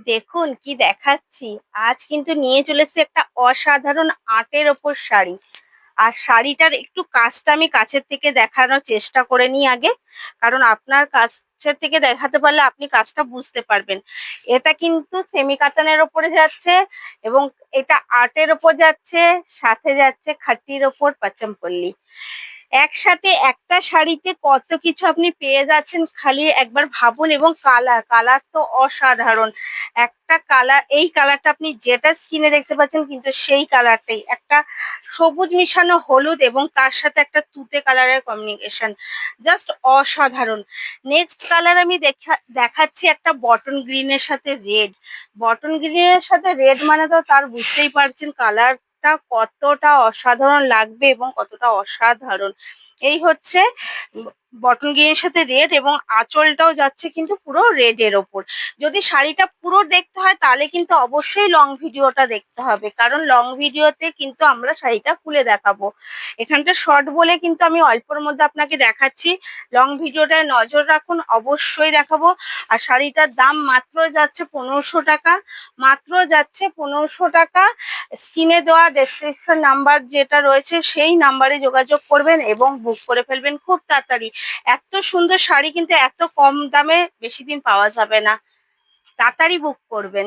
দেখুন কি দেখাচ্ছি। আজ কিন্তু নিয়ে চলে এসেছি একটা অসাধারণ আটের ওপর শাড়ি। আর শাড়িটার একটু কাজটা আমি কাছের থেকে দেখানোর চেষ্টা করে নিই আগে। কারণ আপনার কাছের থেকে দেখাতে পারলে আপনি কাজটা বুঝতে পারবেন। এটা কিন্তু সেমি কাতানের ওপরে যাচ্ছে এবং এটা আটের ওপর যাচ্ছে, সাথে যাচ্ছে খাট্টির ওপর পাচমপল্লি। একসাথে একটা শাড়িতে কত কিছু আপনি পেয়ে যাচ্ছেন খালি একবার ভাবুন। এবং কালার কালার তো অসাধারণ। একটা কালার, এই কালারটা আপনি যেটা স্কিনে দেখতে পাচ্ছেন কিন্তু সেই কালারটাই একটা সবুজ মিশানো হলুদ এবং তার সাথে একটা তুতে কালারের কম্বিনেশন, জাস্ট অসাধারণ। নেক্সট কালার আমি দেখাচ্ছি একটা বটন গ্রিনের সাথে রেড। বটন গ্রিনের সাথে রেড মানে তো তার বুঝতেই পারছেন কালারটা কতটা অসাধারণ লাগবে এবং কতটা অসাধারণ। এই হচ্ছে বটন গ্রিনের সাথে রেড এবং আঁচলটাও যাচ্ছে কিন্তু পুরো রেড এর ওপর। যদি শাড়িটা পুরো দেখতে হয় তাহলে কিন্তু অবশ্যই লং ভিডিওটা দেখতে হবে, কারণ লং ভিডিওতে কিন্তু আমরা শাড়িটা খুলে দেখাবো। এখানটা শর্ট বলে কিন্তু আমি অল্পর মধ্যে আপনাকে দেখাচ্ছি। লং ভিডিওটায় নজর রাখুন, অবশ্যই দেখাবো। আর শাড়িটার দাম মাত্র যাচ্ছে 1500 টাকা। মাত্র যাচ্ছে 1500 টাকা। স্ক্রিনে দেওয়া ডেসক্রিপশন নাম্বার যেটা রয়েছে সেই নাম্বারে যোগাযোগ করবেন এবং বুক করে ফেলবেন খুব তাড়াতাড়ি। এত সুন্দর শাড়ি কিন্তু এত কম দামে বেশি দিন পাওয়া যাবে না। তাড়াতাড়ি বুক করবেন।